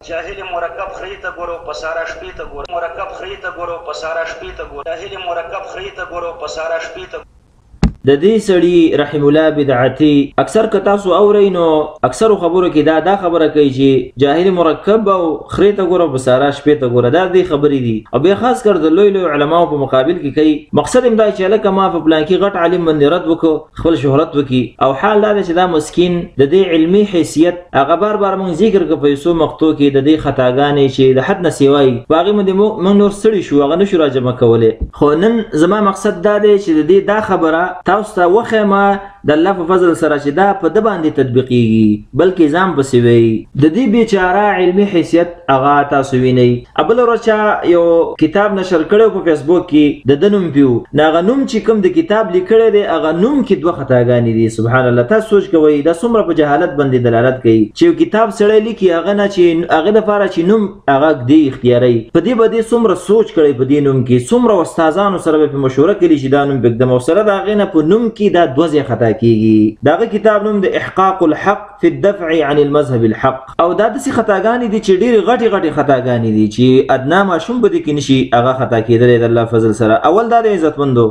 جاهل مرکب خریته ګورو پسارا شپې ته ګورو مرکب خریته ګورو پسارا شپې ته ګورو جاهل مرکب خریته ګورو پسارا شپې ته د دې سړي رحم الله بدعتي اکثر که تاسو اورئ نو اکثر خبرو کې دا خبره کوي چې جاهل مرکب او خرې ته ګوره بساره شپې ته ګوره دا دې خبرې دي او بیا خاص کر د لوی لوی علماو په مقابل کې کوي مقصد هم دا چې هلکه ما په پلان کې غټ عالم باندې رد وکړو خپل شهرت وکړي او حال دا دی چې دا مسکین د دې علمي حیثیت هغه بار بار موږ ذکر کړو په یسو مقطع کې د دې خطاګانې چې د حد نه سیوای په هغې باندې موږ نور ستړي شو هغه نشو راجمع کولی خو نن زما مقصد دا دی چې د دې دا خبره تاسو ته وخیمه د الله په فضل سره چې دا په ده باندې تطبیقیږي بلکې ځان پسې وی د دې بیچاره علمي حیثیت هغه تاسو وینئ بله ورځ چا یو کتاب نشر کړی په فیسبوک کې د ده نوم پې و نو هغه نوم چې کوم د کتاب لیکلی دی هغه نوم کې دوه خطاګانې دي سبحان الله تاسو سوچ کوئ دا څومره په جهالت باندې دلالت کوي چې یو کتاب سړی لیکي هغه نه چې هغه دپاره چې نوم هغه ږدي اختیاروي په دې به دې څومره سوچ کړی په دې نوم کې څومره استادانو سره به پې مشوره کړي چې دا نوم پرېږدم او سره د هغې نه په نوم کې دا دوه ځای خطا کیږي داغه کتاب نوم د احقاق الحق فی الدفع عن المذهب الحق او دا داسې خطاګانې دي چې ډېرې غټې غټې خطاګانې دي چې ادنا ماشوم به دې کې نشي هغه خطا کېدلی د الله فضل سره اول دا د عزتمندو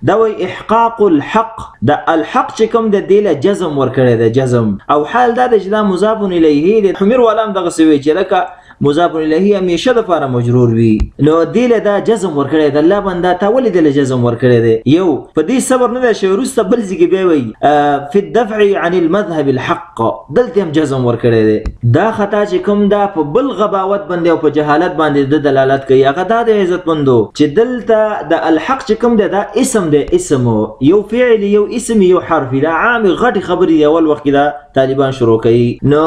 دا وایي احقاق الحق د الحق چې کوم د دې له جزم ورکړی دی جزم او حال دا دی چې دا مضاف الیه دی حمیر والا هم دغسې وایي چې لکه مضاف الیه همیشه دپاره مجرور وي نو دې له دا جزم ورکړی دی الله بنده تا ولې دې له جزم ورکړی دی یو په دې صبر نه دی چې وروسته بل ځای کې بیا وایي فی الدفع عن المذهب الحق دلته هم جزم ورکړی دی دا خطا چې کوم دا په بل غباوت باندې او په جهالت باندې د دلالت کوي هغه دا د عزتمندو چې دلته د الحق چې کوم دی دا اسم دی اسم یو فعل یو اسم یو حرف دا عام غټې خبرې دی اول وخت کې دا طالبان شروع کوي نو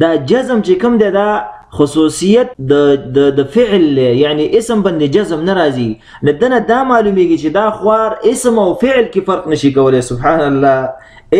دا جزم چې کوم دی دا خصوصیت د فعل یعنی اسم باندې جزم نه راځي نه دنه دا معلومیږي چې دا خوار اسم او فعل کې فرق نشي کولی سبحان الله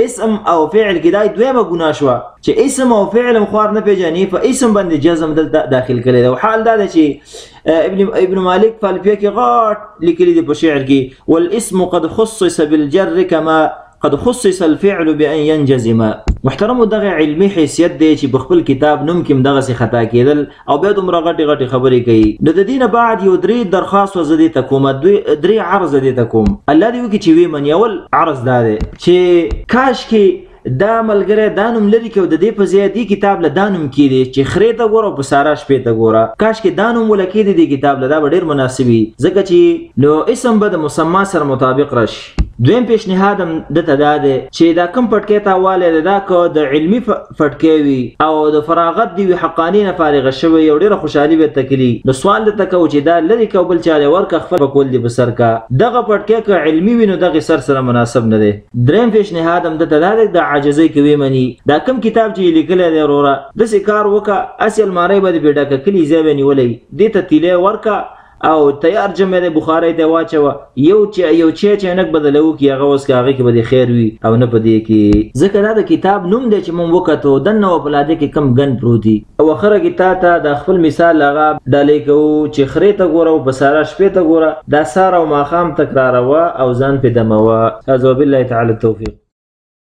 اسم او فعل کې دا دویمه ګناه شوه چې اسم او فعل خوار نه پیژني په اسم باندې جزم دلته داخل کړی دی او حال دا دی چې ابن مالک په الفیه کې غاټ لیکلی دی په شعر کې والاسم قد خصص بالجر كما قد خصص الفعل بأن ينجزم محترم دغه علمي حیثیت دی چې په خپل کتاب نوم کې هم دغسې خطا کېدل او بیا دومره غټې غټې خبرې کوي نو د دې نه بعد یو درې درخواست زه دې ته کوم درې عرض دې ته کوم الله دې وکړي چې ویې مني اول عرض دا دی چې کاشکې دا ملګری دا نوم لري که د دې په ځای دې کتاب له دا نوم کېدی چې خرې ته ګوره او په سارا شپې ته ګوره کاشکې دا نوم وله کېدی دې کتاب له دا به ډېر مناسب وي ځکه چې نو اسم به د مسما سره مطابق راشي دویم پیشنهاد هم دته دا دی چې دا کوم پټکی ته حواله دی دا که د علمي پټکی وي او د فراغت دې وي حقاني نه فارغه شوی یو ډېره خوشحالي به ته کړي نو سوال درته کوو چې دا لرې که بل چا دی ورکه خپل به کول دې په سر که دغه پټکی که علمي وي نو دغې سر سره مناسب نه دی دریم پیشنهاد هم دته دا دی د عاجزۍ کوي مني دا کوم کتاب چې یې لیکلی دی وروره داسې کار وکړه هسې المارۍ به دې پرې ډکه کلي ځای به نیولی دې ته تیلی ورکړه او تیار جمع دی بخارۍ ته واچوه یو چای چاینک بدله وکړي هغه اوس که هغې کې به دې خیر وي او نه په دې کې ځکه دا د کتاب نوم دی چې مونږ وکتو دننه و په لاده کې کم ګن پروت دي او اخره کې تا ته د خپل مثال هغه ډالۍ کوو چې خرې ته ګوره او په ساره شپې ته ګوره دا سهار او ماښام تکراروه او ځان پې دموه هذا وبالله تعالی التوفیق